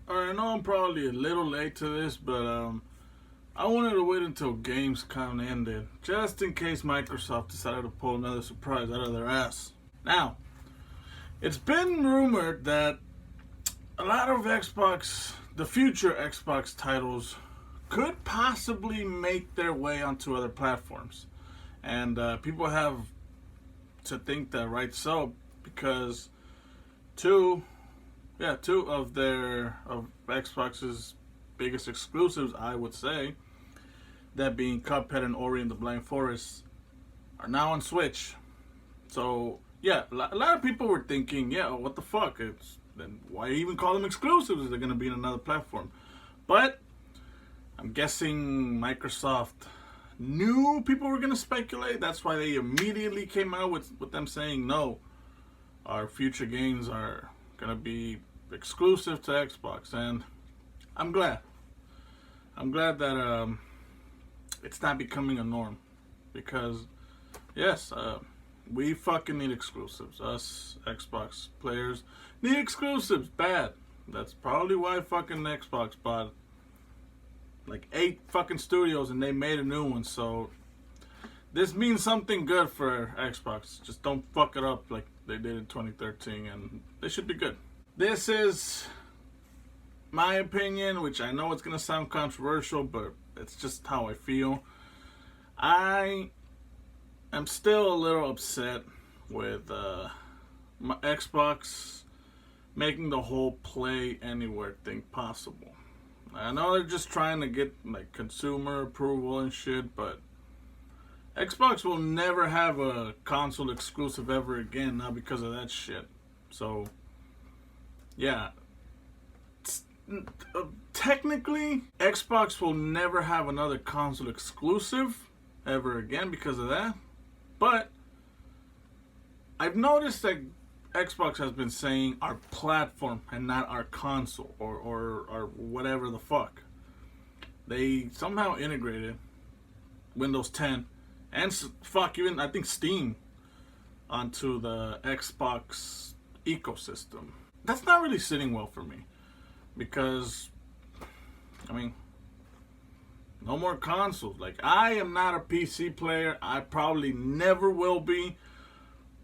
I know I'm probably a little late to this, but I wanted to wait until Gamescom ended, just in case Microsoft decided to pull another surprise out of their ass. Now, it's been rumored that a lot of the future Xbox titles, could possibly make their way onto other platforms. And people have to think that right so, because two of Xbox's biggest exclusives, I would say, that being Cuphead and Ori and the Blind Forest, are now on Switch. So yeah, a lot of people were thinking, yeah, what the fuck? Then why even call them exclusives if they're gonna be in another platform? But I'm guessing Microsoft knew people were gonna speculate. That's why they immediately came out with them saying, no, our future games are gonna be exclusive to Xbox. And I'm glad that it's not becoming a norm, because yes, we fucking need exclusives. Us Xbox players need exclusives bad. That's probably why fucking Xbox bought like 8 fucking studios and they made a new one. So this means something good for Xbox. Just don't fuck it up like they did in 2013, and they should be good. This is my opinion, which I know it's gonna sound controversial, but it's just how I feel. I am still a little upset with my Xbox making the whole Play Anywhere thing possible. I know they're just trying to get like consumer approval and shit, but Xbox will never have a console exclusive ever again, not because of that shit. So yeah, technically Xbox will never have another console exclusive ever again because of that. But I've noticed that Xbox has been saying our platform and not our console or whatever the fuck. They somehow integrated Windows 10 and even I think Steam onto the Xbox ecosystem. That's not really sitting well for me, because I mean, no more consoles. Like, I am not a PC player. I probably never will be.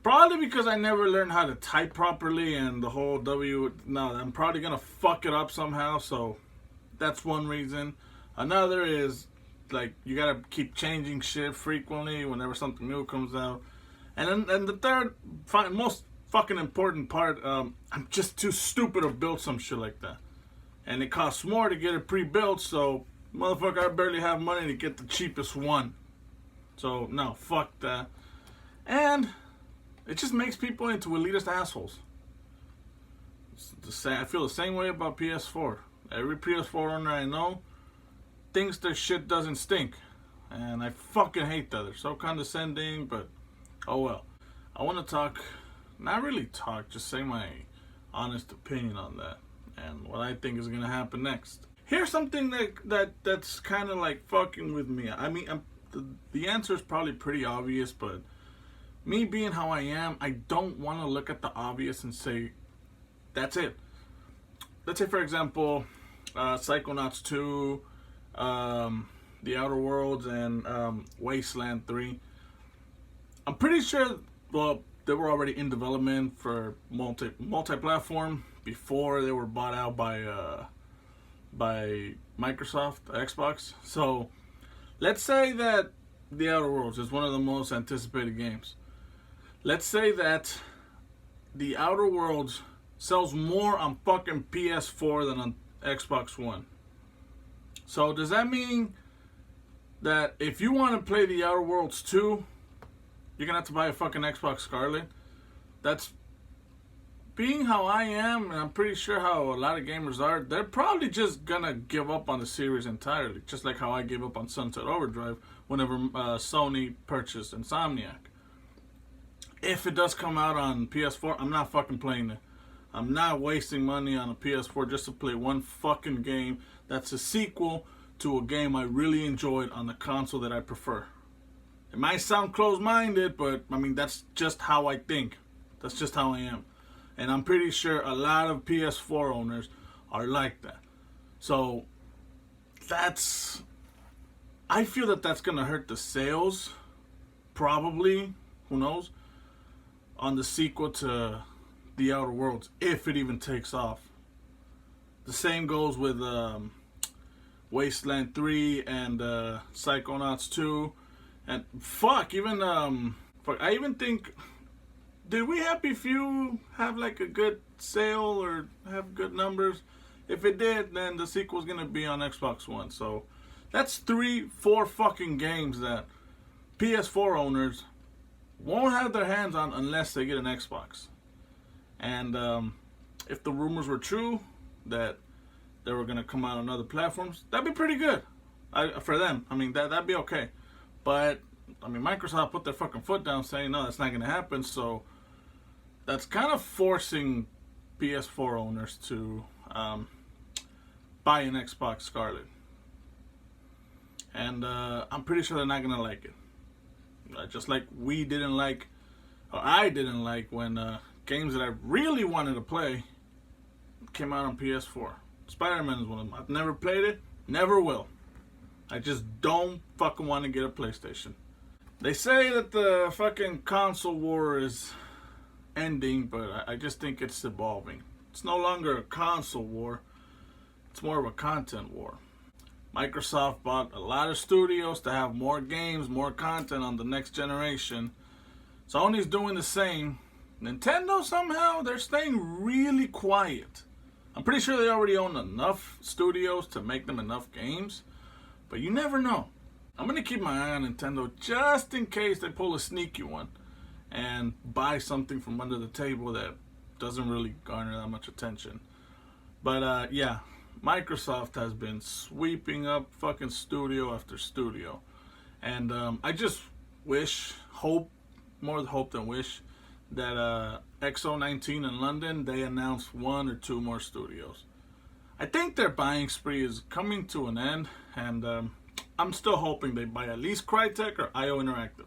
Probably because I never learned how to type properly, and the whole I'm probably gonna fuck it up somehow. So that's one reason. Another is, like, you gotta keep changing shit frequently whenever something new comes out. And the third, most fucking important part, I'm just too stupid to build some shit like that. And it costs more to get it pre-built, so motherfucker, I barely have money to get the cheapest one. So no, fuck that. And it just makes people into elitist assholes. I feel the same way about PS4. Every PS4 owner I know thinks their shit doesn't stink, and I fucking hate that. They're so condescending, but oh well. I want to just say my honest opinion on that and what I think is gonna happen next. Here's something that's kind of like fucking with me. I mean, the answer is probably pretty obvious, but me being how I am, I don't want to look at the obvious and say, that's it. Let's say, for example, Psychonauts 2, The Outer Worlds, and Wasteland 3. I'm pretty sure, well, they were already in development for multi-platform before they were bought out by Microsoft, Xbox. So let's say that The Outer Worlds is one of the most anticipated games. Let's say that The Outer Worlds sells more on fucking PS4 than on Xbox One. So does that mean that if you want to play The Outer Worlds 2, you're gonna have to buy a fucking Xbox Scarlett? That's being how I am, and I'm pretty sure how a lot of gamers are. They're probably just gonna give up on the series entirely, just like how I gave up on Sunset Overdrive whenever Sony purchased Insomniac. If it does come out on PS4, I'm not fucking playing it. I'm not wasting money on a PS4 just to play one fucking game that's a sequel to a game I really enjoyed on the console that I prefer. It might sound close-minded, but I mean, that's just how I think. That's just how I am. And I'm pretty sure a lot of PS4 owners are like that. So I feel that that's gonna hurt the sales, probably, who knows, on the sequel to The Outer Worlds, if it even takes off. The same goes with Wasteland 3 and Psychonauts 2, and I even think, did We Happy Few have like a good sale or have good numbers? If it did, then the sequel's gonna be on Xbox One. So that's 3-4 fucking games that PS4 owners won't have their hands on unless they get an Xbox. And if the rumors were true that they were gonna come out on other platforms, that'd be pretty good for them. I mean, that'd be okay. But I mean, Microsoft put their fucking foot down, saying no, that's not gonna happen. So that's kind of forcing PS4 owners to buy an Xbox Scarlett. And I'm pretty sure they're not gonna like it. Just like I didn't like when games that I really wanted to play came out on PS4. Spider-Man is one of them. I've never played it, never will. I just don't fucking want to get a PlayStation. They say that the fucking console war is ending, but I just think it's evolving. It's no longer a console war. It's more of a content war. Microsoft bought a lot of studios to have more games, more content on the next generation. Sony's doing the same. Nintendo, somehow, they're staying really quiet. I'm pretty sure they already own enough studios to make them enough games, but you never know. I'm going to keep my eye on Nintendo just in case they pull a sneaky one and buy something from under the table that doesn't really garner that much attention. But yeah, Microsoft has been sweeping up fucking studio after studio. And I just hope, more hope than wish, that XO19 in London, they announced 1 or 2 more studios. I think their buying spree is coming to an end, and I'm still hoping they buy at least Crytek or IO Interactive.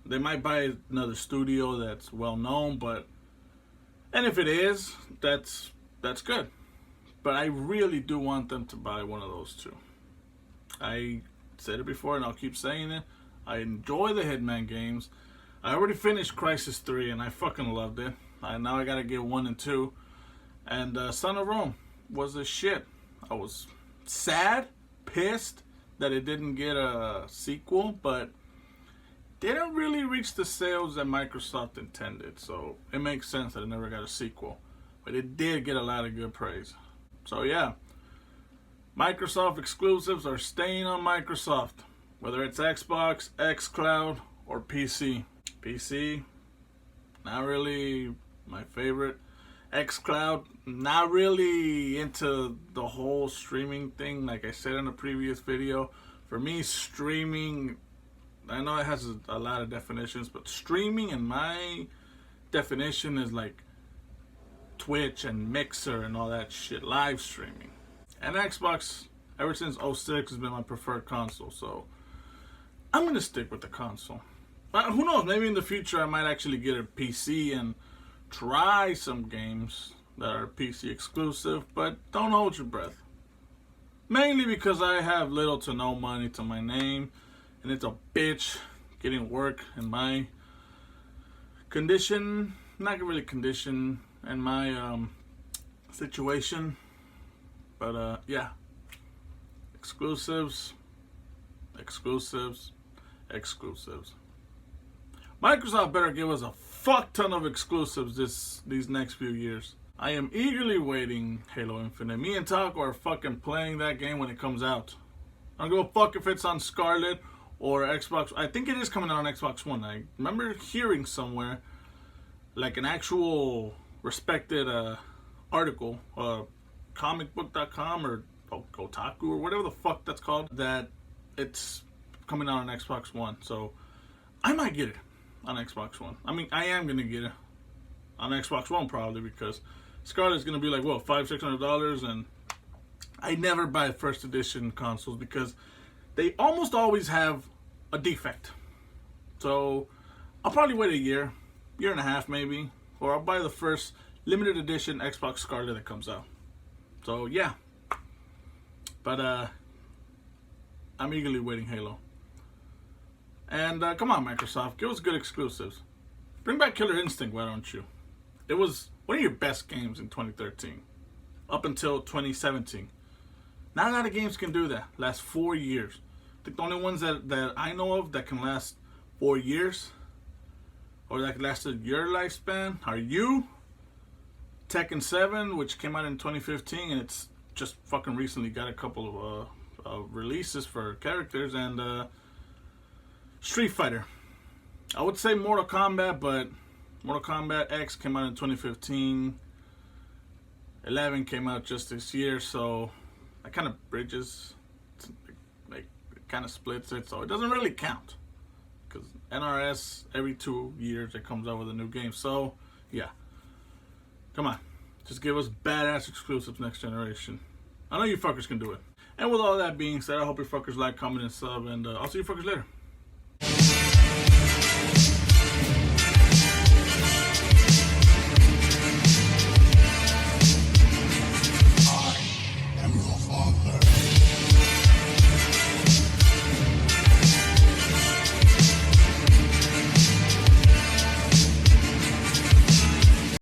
They might buy another studio that's well known, and if it is, that's good. But I really do want them to buy one of those 2. I said it before and I'll keep saying it. I enjoy the Hitman games. I already finished Crysis 3 and I fucking loved it. Now I gotta get 1 and 2. And Son of Rome was a shit. I was sad, pissed that it didn't get a sequel, but didn't really reach the sales that Microsoft intended. So it makes sense that it never got a sequel. But it did get a lot of good praise. So yeah, Microsoft exclusives are staying on Microsoft, whether it's Xbox, xCloud, or PC. PC, not really my favorite. xCloud, not really into the whole streaming thing. Like I said in a previous video, for me, streaming, I know it has a lot of definitions, but streaming in my definition is like Twitch and Mixer and all that shit, live streaming. And Xbox, ever since 06, has been my preferred console, so I'm gonna stick with the console. Who knows, maybe in the future I might actually get a PC and try some games that are PC exclusive, but don't hold your breath. Mainly because I have little to no money to my name, and it's a bitch getting work in my condition, not really condition, and my situation. But yeah, exclusives. Microsoft better give us a fuck ton of exclusives these next few years. I am eagerly waiting Halo Infinite. Me and Taco are fucking playing that game when it comes out. I don't give a fuck if it's on Scarlett or Xbox. I think it is coming out on Xbox One. I remember hearing somewhere, like an actual respected article, comicbook.com or Kotaku or whatever the fuck that's called, that it's coming out on Xbox One. So I might get it on Xbox One. I mean, I am gonna get it on Xbox One probably, because Scarlett's gonna be like, what, $500-$600, and I never buy first edition consoles because they almost always have a defect. So I'll probably wait a year and a half maybe, or I'll buy the first limited edition Xbox Scarlett that comes out. So yeah, but I'm eagerly waiting Halo. And come on, Microsoft, give us good exclusives. Bring back Killer Instinct, why don't you? It was one of your best games in 2013, up until 2017. Not a lot of games can do that. Last 4 years. I think the only ones that I know of that can last 4 years, or that lasted your lifespan, are you, Tekken 7, which came out in 2015, and it's just fucking recently got a couple of releases for characters, and Street Fighter. I would say Mortal Kombat, but Mortal Kombat X came out in 2015. 11 came out just this year, so that kind of bridges, like, it kind of splits it, so it doesn't really count. Because NRS, every 2 years, it comes out with a new game. So, yeah. Come on. Just give us badass exclusives next generation. I know you fuckers can do it. And with all that being said, I hope you fuckers like, comment, and sub, and I'll see you fuckers later.